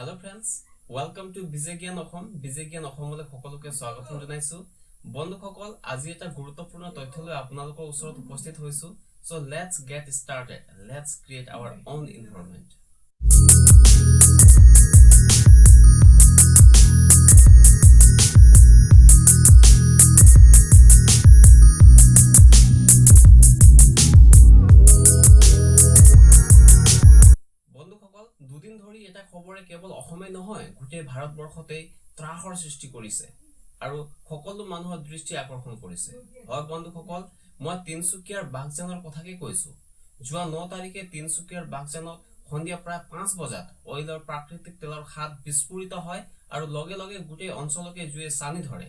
Hello friends, welcome to Bizegian Okhom. Bizegian Okhomole সকলোকে স্বাগতম জনাইছো। বন্ধুসকল, আজি এটা গুৰুত্বপূৰ্ণ তথ্য লৈ আপোনালোকৰ ওচৰত উপস্থিত হৈছো। So let's get started. Let's create our own environment. দুদিন ধৰি এটা খবৰে কেৱল অসমে নহয় গোটেই ভাৰতবৰ্ষতেই ত্ৰাসৰ সৃষ্টি কৰিছে আৰু সকলো মানুহৰ দৃষ্টি আকৰ্ষণ কৰিছে। হয় বন্ধুসকল, মই তিনচুকীয়াৰ বাগজানৰ কথাকে কৈছো। যোৱা 9 তাৰিখে তিনচুকীয়াৰ বাগজানত সন্ধিয়া প্ৰায় 5 বজাত অইলৰ প্ৰাকৃতিক তেলৰ খাদ বিস্ফোৰিত হয় আৰু লগে লগে গোটেই অঞ্চলকে জুয়ে চানি ধৰে।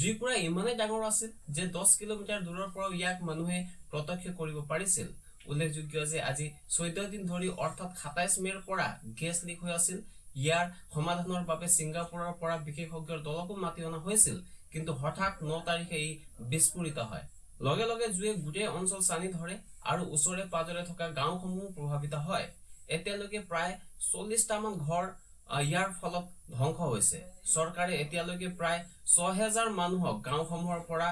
জুইকুৰা ইমানেই ডাঙৰ আছিল যে 10 কিলোমিটাৰ দূৰৰ পৰা ইয়াক মানুহে প্ৰত্যক্ষ কৰিব পাৰিছিল। উল্লেখযোগ্য যে আজি 14 দিন ধৰি অৰ্থাৎ 27 মেৰ পৰা গেছ লিক হৈ আছিল। ইয়াৰ সমাধানৰ বাবে ছিংগাপুৰৰ পৰা বিশেষজ্ঞৰ দলকো মাতি অনা হৈছিল, কিন্তু হঠাৎ 9 তাৰিখে ই বিস্ফোৰিত হয়। লগে লগে জুয়ে গোটেই অঞ্চল চানি ধৰে আৰু ওচৰে পাজৰে থকা গাঁওসমূহ প্ৰভাৱিত হয়। এতিয়ালৈকে প্ৰায় 40টা মান ঘৰ ইয়াৰ ফলত ধ্বংস হৈছে। চৰকাৰে এতিয়ালৈকে প্ৰায় 6000 মানুহক গাঁওসমূহৰ পৰা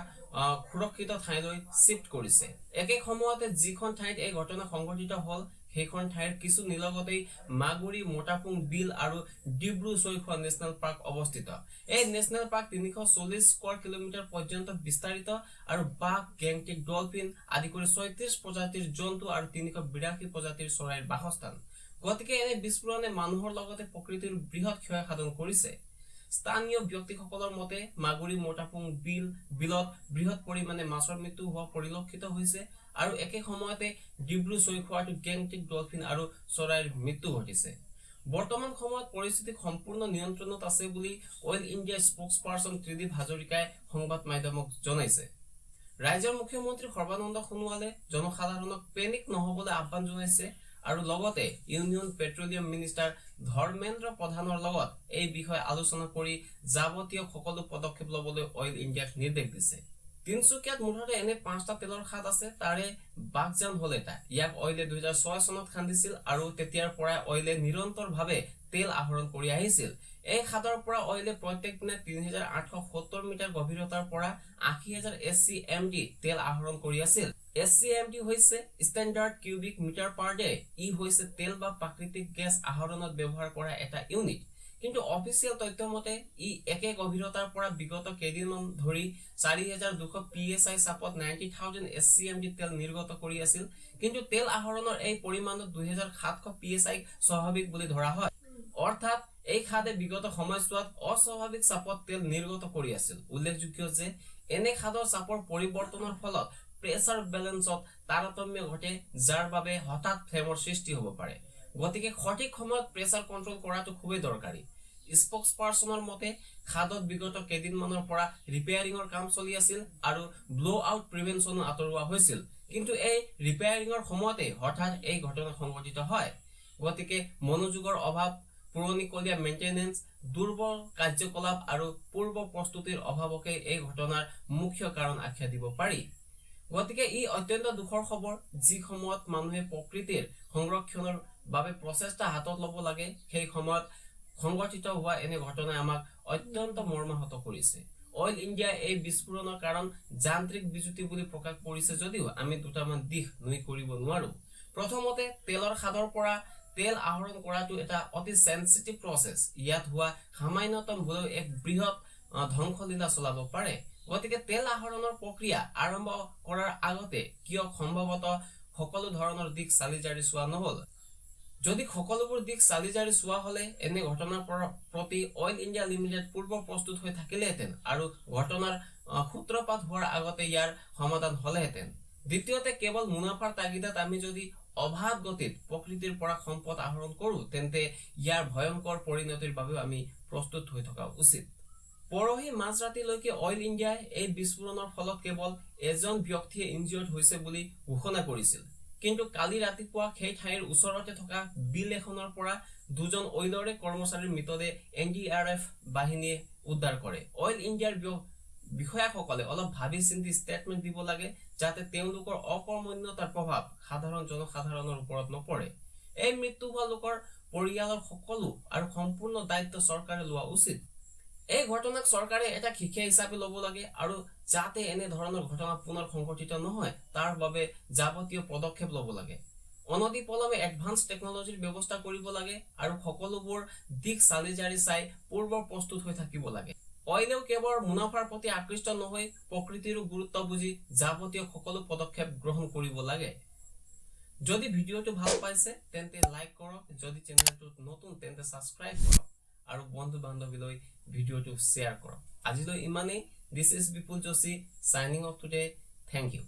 সুৰক্ষিত ঠাইলৈ শিফ্ট কৰিছে। একে সময়তে যিখন ঠাইত এই ঘটনা সংঘটিত হল সেইখন ঠাইৰ কিছু নিলগতেই মাগুৰী, মোটাপুং বিল আৰু ডিব্ৰু-চৈখোৱা নেশ্যনেল পাৰ্ক অৱস্থিত। এই নেশ্যনেল পাৰ্ক 340 স্কোয়াৰ কিলোমিটাৰ পৰ্যন্ত বিস্তাৰিত আৰু বাঘ, গেংটিক, ডলফিন আদি কৰি 36 প্ৰজাতিৰ জন্তু আৰু 382 প্ৰজাতিৰ চৰাইৰ বাসস্থান। গতিকে এনে বিস্ফোৰণে মানুহৰ লগতে প্ৰকৃতিৰ বৃহৎ ক্ষয় সাধন কৰিছে। স্থানীয় ব্যক্তিসকলৰ মতে মাগুৰী, মোটাপুং বিলত বৃহৎ পৰিমাণে মাছৰ মৃত্যু হোৱা পৰিলক্ষিত হৈছে আৰু একে সময়তে ডিব্ৰু-চৈখোৱাত গেংটিক, ডলফিন আৰু চৰাইৰ মৃত্যু ঘটিছে। বৰ্তমান সময়ত পৰিস্থিতি সম্পূৰ্ণ নিয়ন্ত্ৰণত আছে বুলি অইল ইণ্ডিয়া স্পোক্সপাৰচন ত্ৰিদীপ হাজৰিকাই সংবাদ মাধ্যমক জনাইছে। ৰাজ্যৰ মুখ্যমন্ত্ৰী সৰ্বানন্দ সোণোৱালে জনসাধাৰণক পেনিক নহবলৈ আহ্বান জনাইছে আৰু লগতে ইউনিয়ন পেট্ৰলিয়াম মিনিষ্টাৰ ধৰ্মেন্দ্ৰ প্ৰধানৰ লগত এই বিষয়ে আলোচনা কৰি যাৱতীয় সকলো পদক্ষেপ লবলৈ অইল ইণ্ডিয়াক নিৰ্দেশ দিছে। তিনচুকীয়াত মুঠতে এনে 5টা তেলৰ খাদ আছে, তাৰে বাগজান হল এটা। ইয়াক অইলে 2006 চনত খান্দিছিল আৰু তেতিয়াৰ পৰাই অইলে নিৰন্তৰভাৱে তেল আহৰণ কৰি আহিছিল। এই খাদৰ পৰা অইলে প্ৰত্যেক দিনে 3870 মিটাৰ গভীৰতাৰ পৰা 80000 SCMD তেল আহৰণ কৰি আছিল। SCMD হৈছে standard cubic metre per day. ই হৈছে তেল বা প্ৰাকৃতিক গেছ আহৰণত ব্যৱহাৰ কৰা এটা ইউনিট। কিন্তু অফিচিয়েল তথ্য মতে ই একে গভীৰতাৰ পৰা বিগত কেইদিনমান ধৰি 4200 PSI চাপত 90000 SCMD তেল নিৰ্গত কৰি আছিল। কিন্তু তেল আহৰণৰ এই পৰিমাণত 2700 PSI স্বাভাৱিক বুলি ধৰা হয়। অৰ্থাৎ এই খাদে বিগত সময়ছোৱাত অস্বাভাৱিক চাপত তেল নিৰ্গত কৰি আছিল। উল্লেখযোগ্য যে এনে খাদৰ চাপৰ পৰিৱৰ্তনৰ ফলত প্ৰেছাৰ বেলেন্সত তাৰতম্য ঘটে, যাৰ বাবে হঠাৎ ফ্লেমৰ সৃষ্টি হ'ব পাৰে। গতিকে সঠিক সময়ত প্ৰেছাৰ কণ্ট্ৰল কৰাটো খুবেই দৰকাৰী। স্পোক্সপাৰচনৰ মতে খাদত বিগত কেইদিনমানৰ পৰা ৰিপেয়াৰিঙৰ কাম চলি আছিল আৰু ব্লো আউট প্ৰিভেনশ্যনো আঁতৰোৱা হৈছিল। কিন্তু এই ৰিপেয়াৰিঙৰ সময়তে হঠাৎ এই ঘটনা সংঘটিত হয়। গতিকে মনোযোগৰ অভাৱ, পুৰণিকলীয়া মেইনটেনেন্স, দুৰ্বল কাৰ্যকলাপ আৰু পূৰ্ব প্ৰস্তুতিৰ অভাৱকে এই ঘটনাৰ মুখ্য কাৰণ আখ্যা দিব পাৰি। গতিকে ই অত্যন্ত দুখৰ খবৰ। যি সময়ত মানুহে প্ৰকৃতিৰ সংৰক্ষণৰ বাবে প্ৰচেষ্টা হাতত ল'ব লাগে, সেই সময়ত সংঘটিত হোৱা এনে ঘটনাই আমাক অত্যন্ত মৰ্মাহত কৰিছে। অইল ইণ্ডিয়া এই বিস্ফোৰণৰ কাৰণ যান্ত্ৰিক বিজুতি বুলি প্ৰকাশ কৰিছে যদিও আমি দুটামান দিশ নুই কৰিব নোৱাৰো। প্ৰথমতে, তেলৰ খাদৰ পৰা তেল আহৰণ কৰাটো এটা অতি সেন্সিটিভ প্ৰচেছ। ইয়াত হোৱা সামান্যতম ভুলেও এক বৃহৎ ধ্বংসলীলা চলাব পাৰে। গতিকে তেল আহৰণৰ প্ৰক্ৰিয়া আৰম্ভ কৰাৰ আগতে কিয় সম্ভৱতঃ সকলো ধৰণৰ দিশ চালি জাৰি চোৱা নহল। যদি সকলোবোৰ দিশ চালি জাৰি চোৱা হলে এনে ঘটনাৰ প্ৰতি অইল ইণ্ডিয়া লিমিটেড পূৰ্ব প্ৰস্তুত হৈ থাকিলেহেঁতেন আৰু ঘটনাৰ সূত্ৰপাত হোৱাৰ আগতে ইয়াৰ সমাধান হলেহেঁতেন। দ্বিতীয়তে, কেৱল মুনাফাৰ তাগিদাত আমি যদি অবাধ গতিত প্ৰকৃতিৰ পৰা সম্পদ আহৰণ কৰো, তেন্তে ইয়াৰ ভয়ংকৰ পৰিণতিৰ বাবেও আমি প্ৰস্তুত হৈ থকা উচিত। পৰহি মাজৰাতিলৈকে অইল ইণ্ডিয়াই এই বিস্ফোৰণৰ ফলত কেৱল এজন ব্যক্তিয়ে ইনজিয়ৰ্ড হৈছে বুলি ঘোষণা কৰিছিল। কিন্তু কালি ৰাতিপুৱা সেই ঠাইৰ ওচৰতে থকা বিল এখনৰ পৰা 2জন অইলৰে কৰ্মচাৰীৰ মৃতদেহ NDRF বাহিনীয়ে উদ্ধাৰ কৰে। অইল ইণ্ডিয়াৰ বিষয়াসকলে অলপ ভাবি চিন্তি ষ্টেটমেণ্ট দিব লাগে, যাতে তেওঁলোকৰ অকৰ্মণ্যতাৰ প্ৰভাৱ সাধাৰণ জনসাধাৰণৰ ওপৰত নপৰে। এই মৃত্যু হোৱা লোকৰ পৰিয়ালৰ সকলো আৰু সম্পূৰ্ণ দায়িত্ব চৰকাৰে লোৱা উচিত। এই ঘটনাক চৰকাৰে এটা শিক্ষা হিচাপে ল'ব লাগে আৰু যাতে এনে ধৰণৰ ঘটনা পুনৰ সংঘটিত নহয় তাৰ বাবে যাৱতীয় পদক্ষেপ ল'ব লাগে। অনতি পলমে এডভান্স টেকনলজিৰ ব্যৱস্থা কৰিব লাগে আৰু সকলোবোৰ দিশ চালি জাৰি চাই পূৰ্ব প্ৰস্তুত হৈ থাকিব লাগে। অইলেও কেৱল মুনাফাৰ প্ৰতি আকৃষ্ট নহৈ প্ৰকৃতিৰো গুৰুত্ব বুজি যাৱতীয় সকলো পদক্ষেপ গ্ৰহণ কৰিব লাগে। যদি ভিডিঅ'টো ভাল পাইছে তেন্তে লাইক কৰক, যদি চেনেলটোত নতুন তেন্তে সাবস্ক্ৰাইব কৰক আৰু বন্ধু বান্ধৱীলৈ ভিডিঅ'টো শ্বেয়াৰ কৰক। আজিলৈ ইমানেই। This is Bipul Joshi, signing off today. Thank U.